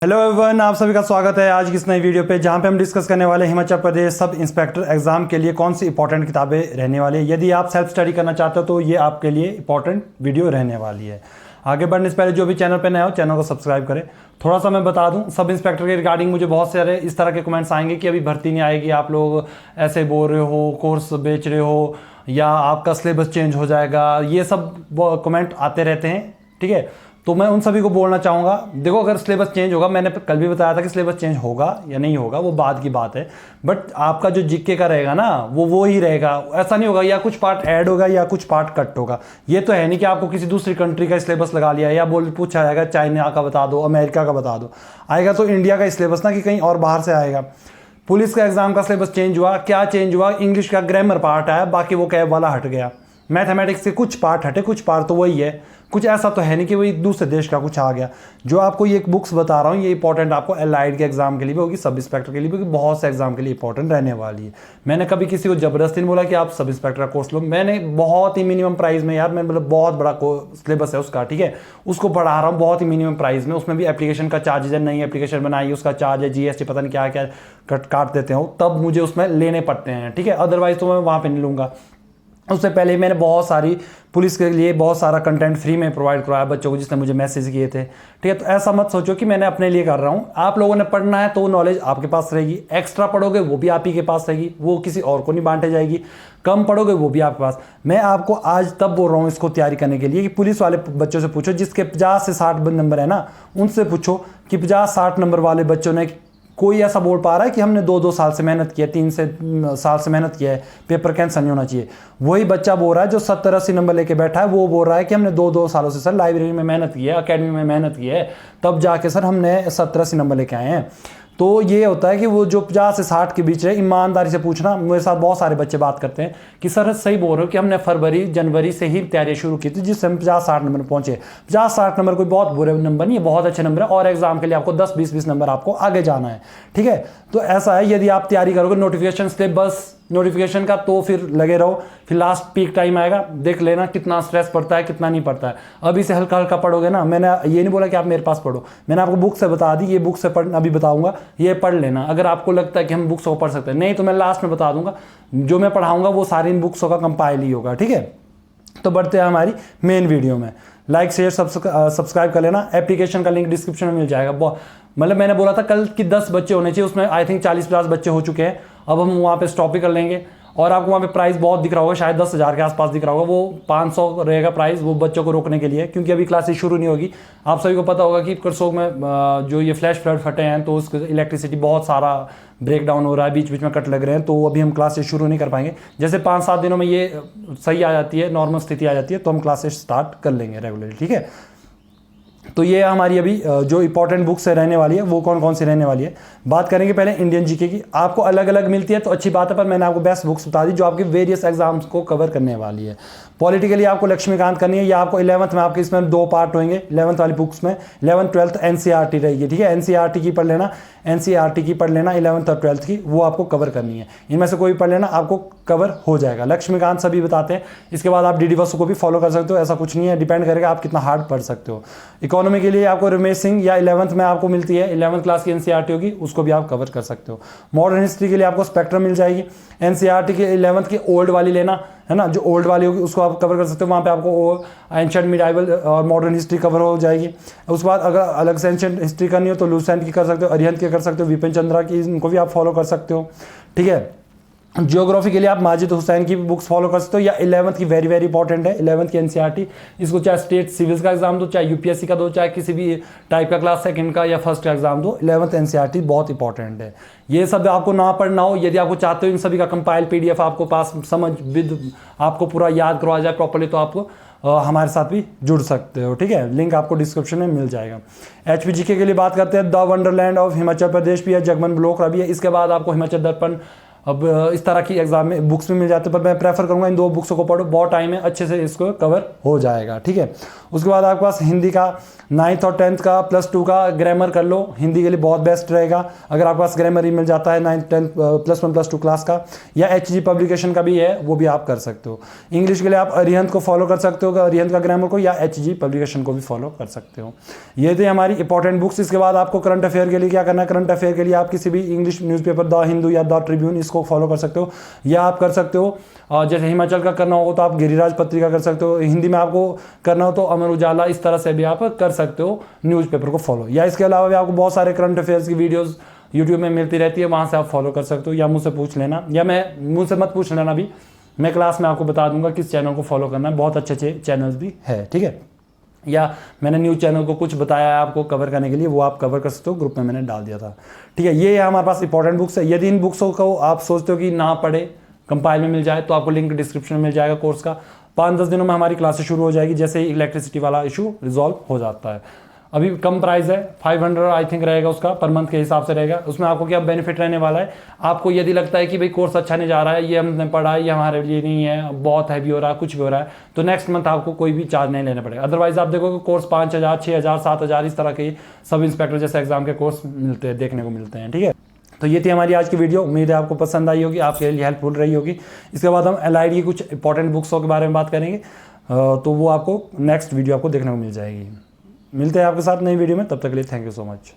Hello everyone, आप सभी का स्वागत है आज की इस नई वीडियो पे, जहां पे हम डिस्कस करने वाले हैं Himachal Pradesh sub inspector exam के लिए कौन सी इंपॉर्टेंट किताबें रहने वाली है। यदि आप सेल्फ स्टडी करना चाहते हो तो ये आपके लिए इंपॉर्टेंट वीडियो रहने वाली है। आगे बढ़ने से पहले जो भी चैनल पे नया हो चैनल को सब्सक्राइब करें। थोड़ा सा मैं बता दूं, सब इंस्पेक्टर के रिगार्डिंग मुझे बहुत सारे इस तरह के कमेंट्स आएंगे कि अभी भर्ती नहीं आएगी, आप लोग ऐसे बोल रहे हो, कोर्स बेच रहे हो, या आपका सिलेबस चेंज हो जाएगा, ये सब कमेंट आते रहते हैं। ठीक है, तो मैं उन सभी को बोलना चाहूँगा, देखो अगर सिलेबस चेंज होगा, मैंने कल भी बताया था कि सिलेबस चेंज होगा या नहीं होगा वो बाद की बात है, बट आपका जो जीके का रहेगा ना वो ही रहेगा। ऐसा नहीं होगा या कुछ पार्ट ऐड होगा या कुछ पार्ट कट होगा। ये तो है नहीं कि आपको किसी दूसरी कंट्री का सिलेबस लगा लिया या पूछा जाएगा चाइना का बता दो, अमेरिका का बता दो। आएगा तो इंडिया का सिलेबस ना, कि कहीं और बाहर से आएगा। पुलिस का एग्जाम का सिलेबस चेंज हुआ, क्या चेंज हुआ? इंग्लिश का ग्रामर पार्ट आया, बाकी वो कैब वाला हट गया। मैथमेटिक्स के कुछ पार्ट हटे, कुछ पार्ट तो वही है। कुछ ऐसा तो है नहीं कि वही दूसरे देश का कुछ आ गया। जो आपको ये बुक्स बता रहा हूँ ये इंपॉर्टेंट आपको एलाइड के एग्जाम के लिए भी होगी, सब इंस्पेक्टर के लिए भी, बहुत से एग्जाम के लिए इंपॉर्टेंट रहने वाली है। मैंने कभी किसी को जबरदस्ती नहीं बोला कि आप सब इंस्पेक्टर का कोर्स लो। मैंने बहुत ही मिनिमम प्राइस में, यार मैं मतलब बहुत बड़ा सिलेबस है उसका, ठीक है, उसको पढ़ा रहा हूँ बहुत ही मिनिमम प्राइस में। उसमें भी एप्लीकेशन का चार्ज है, नई एप्लीकेशन बनाई उसका चार्ज है, जीएसटी पता नहीं क्या क्या काट देते हो, तब मुझे उसमें लेने पड़ते हैं। ठीक है, अदरवाइज तो मैं वहाँ पर नहीं लूँगा। उससे पहले मैंने बहुत सारी पुलिस के लिए बहुत सारा कंटेंट फ्री में प्रोवाइड करवाया बच्चों को, जिसने मुझे मैसेज किए थे। ठीक है, तो ऐसा मत सोचो कि मैंने अपने लिए कर रहा हूँ। आप लोगों ने पढ़ना है तो वो नॉलेज आपके पास रहेगी, एक्स्ट्रा पढ़ोगे वो भी आप ही के पास रहेगी, वो किसी और को नहीं बांटे जाएगी। कम पढ़ोगे वो भी आपके पास। मैं आपको आज तब बोल रहा हूँ इसको तैयारी करने के लिए कि पुलिस वाले बच्चों से पूछो जिसके 50 से 60 नंबर है ना, उनसे पूछो कि 50-60 नंबर वाले बच्चों ने कोई ऐसा बोल पा रहा है कि हमने 2-2 साल से मेहनत की है, 3 साल से मेहनत किया है, पेपर कैंसिल नहीं होना चाहिए। वही बच्चा बोल रहा है जो 70-80 नंबर लेके बैठा है, वो बोल रहा है कि हमने 2-2 सालों से सर लाइब्रेरी में मेहनत की है, अकेडमी में मेहनत की है, तब जाके सर हमने 70-80 नंबर लेके आए हैं। तो ये होता है कि वो जो 50 से 60 के बीच है, ईमानदारी से पूछना। मेरे साथ बहुत सारे बच्चे बात करते हैं कि सर सही बोल रहे हो कि हमने फरवरी जनवरी से ही तैयारी शुरू की थी, जिससे हम 50-60 नंबर पहुंचे। 50-60 नंबर कोई बहुत बुरे नंबर नहीं है, बहुत अच्छे नंबर है, और एग्जाम के लिए आपको 10-20 नंबर आपको आगे जाना है। ठीक है, तो ऐसा है, यदि आप तैयारी करोगे नोटिफिकेशन सिलेबस नोटिफिकेशन का तो फिर लगे रहो, फिर लास्ट पीक टाइम आएगा, देख लेना कितना स्ट्रेस पड़ता है कितना नहीं पड़ता है। अभी से हल्का हल्का पढ़ोगे ना, मैंने ये नहीं बोला कि आप मेरे पास पढ़ो, मैंने आपको बुक से बता दी, ये बुक से पढ़ अभी बताऊंगा, ये पढ़ लेना। अगर आपको लगता है कि हम बुक्स को पढ़ सकते हैं, नहीं तो मैं लास्ट में बता दूंगा, जो मैं पढ़ाऊंगा वो सारी इन बुक्सों का कंपाइल ही होगा। ठीक है, तो बढ़ते हैं हमारी मेन वीडियो में। लाइक शेयर सब्सक्राइब कर लेना। एप्लीकेशन का लिंक डिस्क्रिप्शन में मिल जाएगा। मतलब मैंने बोला था कल कि 10 बच्चे होने चाहिए, उसमें आई थिंक 40-50 बच्चे हो चुके हैं। अब हम वहाँ पे स्टॉप ही कर लेंगे, और आपको वहाँ पे प्राइस बहुत दिख रहा होगा, शायद 10,000 के आसपास दिख रहा होगा। वो 500 रहेगा प्राइस, वो बच्चों को रोकने के लिए, क्योंकि अभी क्लासेस शुरू नहीं होगी। आप सभी को पता होगा कि करसोग में जो ये फ्लैश फ्लड फटे हैं, तो उसके इलेक्ट्रिसिटी बहुत सारा ब्रेक डाउन हो रहा है, बीच बीच में कट लग रहे हैं, तो अभी हम क्लासेस शुरू नहीं कर पाएंगे। जैसे 5-7 दिनों में ये सही आ जाती है, नॉर्मल स्थिति आ जाती है, तो हम क्लासेस स्टार्ट कर लेंगे रेगुलरली। ठीक है, तो ये हमारी अभी जो इंपॉर्टेंट बुक्स रहने वाली है वो कौन कौन सी रहने वाली है। बात करेंगे पहले इंडियन जीके की। आपको अलग अलग मिलती है तो अच्छी बात है, पर मैंने आपको बेस्ट बुक्स बता दी जो आपके वेरियस एग्जाम्स को कवर करने वाली है। पॉलिटिकली आपको लक्ष्मीकांत करनी है, या आपको 11th में आपके इसमें 2 पार्ट होंगे 11th वाली बुक्स में। 11th-12th एनसीईआरटी रहेगी। ठीक है, एनसीईआरटी की पढ़ लेना, एनसीईआरटी की पढ़ लेना 11th और 12th की, वो आपको कवर करनी है। इनमें से कोई पढ़ लेना, आपको कवर हो जाएगा। लक्ष्मीकांत सभी बताते हैं। इसके बाद आप डीडी बसु को भी फॉलो कर सकते हो, ऐसा कुछ नहीं है, डिपेंड करेगा आप कितना हार्ड पढ़ सकते हो। इकोनॉमी के लिए आपको रमेश सिंह या 11th में आपको मिलती है, 11th क्लास की एनसीईआरटी होगी, उसको भी आप कवर कर सकते हो। मॉडर्न हिस्ट्री के लिए आपको स्पेक्ट्रम मिल जाएगी। एनसीईआरटी के 11th की ओल्ड वाली लेना है ना, जो ओल्ड वाली होगी उसको आप कवर कर सकते हो। वहाँ पे आपको एंशिएंट मिडाइवल और मॉडर्न हिस्ट्री कवर हो जाएगी। उसके बाद अगर अलग से एंशिएंट हिस्ट्री करनी हो तो लूसेंट की कर सकते हो, अरिहंत की कर सकते हो, विपिन चंद्रा की, इनको भी आप फॉलो कर सकते हो। ठीक है, जियोग्राफी के लिए आप माजिद हुसैन की बुक्स फॉलो कर सकते हो, या 11th की वेरी वेरी इंपॉर्टेंट है 11th की एनसीईआरटी। इसको चाहे स्टेट सिविल्स का एग्जाम दो, चाहे यूपीएससी का दो, चाहे किसी भी टाइप का क्लास सेकंड का या फर्स्ट का एग्जाम दो, 11th एनसीईआरटी बहुत इंपॉर्टेंट है। ये सब आपको ना पढ़ना हो, यदि आपको चाहते हो इन सभी का कंपाइल पीडीएफ आपको पास समझ विद आपको पूरा याद करवा जाए प्रॉपर्ली, तो आपको हमारे साथ भी जुड़ सकते हो। ठीक है, लिंक आपको डिस्क्रिप्शन में मिल जाएगा। एचपीजीके के लिए बात करते हैं, the Wonderland of Himachal Pradesh भी है, जगमन ब्लॉक भी है। इसके बाद आपको हिमाचल दर्पण अब इस तरह की एग्जाम में बुक्स भी मिल जाते हैं, पर मैं प्रेफर करूँगा इन 2 बुक्सों को पढ़ो, बहुत टाइम है, अच्छे से इसको कवर हो जाएगा, ठीक है। उसके बाद आपके पास हिंदी का 9th और 10th का +2 का ग्रामर कर लो, हिंदी के लिए बहुत बेस्ट रहेगा। अगर आपके पास ग्रामर ही मिल जाता है 9th 10th +1 +2 क्लास का, या HG पब्लिकेशन का भी है, वो भी आप कर सकते हो। इंग्लिश के लिए आप अरिहंत को फॉलो कर सकते हो, अरिहंत का ग्रामर को, या HG पब्लिकेशन को भी फॉलो कर सकते हो। ये थी हमारी इंपॉर्टेंट बुक्स। इसके बाद आपको करंट अफेयर के लिए क्या करना है, करंट अफेयर के लिए आप किसी भी इंग्लिश न्यूज़पेपर द हिंदू या द ट्रिब्यून इसको फॉलो कर सकते हो, या आप कर सकते हो जैसे हिमाचल का करना हो तो आप गिरिराज पत्रिका कर सकते हो, हिंदी में आपको करना हो तो अमर उजाला, इस तरह से भी आप कर सकते हो न्यूज़पेपर को फॉलो। या इसके अलावा भी आपको बहुत सारे करंट अफेयर्स की वीडियोस यूट्यूब में मिलती रहती है, वहाँ से आप फॉलो कर सकते हो, या मुझसे पूछ लेना, या मुझसे मत पूछ लेना भी, मैं क्लास में आपको बता दूंगा किस चैनल को फॉलो करना है, बहुत अच्छे अच्छे चैनल्स भी है, ठीक है। या मैंने न्यूज़ चैनल को कुछ बताया है आपको कवर करने के लिए, वो आप कवर कर सकते हो, ग्रुप में मैंने डाल दिया था, ठीक है। ये हमारे पास इंपॉर्टेंट बुक्स है। यदि इन बुक्सों को आप सोचते हो कि ना पढ़े, कंपाइल में मिल जाए, तो आपको लिंक डिस्क्रिप्शन में मिल जाएगा कोर्स का। 5-10 दिनों में हमारी क्लासेस शुरू हो जाएगी, जैसे ही इलेक्ट्रिसिटी वाला इशू रिजॉल्व हो जाता है। अभी कम प्राइस है, 500 आई थिंक रहेगा उसका, पर मंथ के हिसाब से रहेगा। उसमें आपको क्या बेनिफिट रहने वाला है, आपको यदि लगता है कि भाई कोर्स अच्छा नहीं जा रहा है, ये हमने पढ़ा है, ये हमारे लिए नहीं है, बहुत हैवी हो रहा है, कुछ भी हो रहा है, तो नेक्स्ट मंथ आपको कोई भी चार्ज नहीं लेना पड़ेगा। अदरवाइज आप देखोगे कोर्स 5000, 6000, 7000 इस तरह के सब इंस्पेक्टर जैसे एग्जाम के कोर्स मिलते हैं, देखने को मिलते हैं, ठीक है। तो ये थी हमारी आज की वीडियो, उम्मीद है आपको पसंद आई होगी, आपके लिए हेल्पफुल रही होगी। इसके बाद हम LID की कुछ इंपॉर्टेंट बुक्सों के बारे में बात करेंगे, तो वो आपको नेक्स्ट वीडियो आपको देखने को मिल जाएगी। मिलते हैं आपके साथ नई वीडियो में, तब तक के लिए थैंक यू सो मच।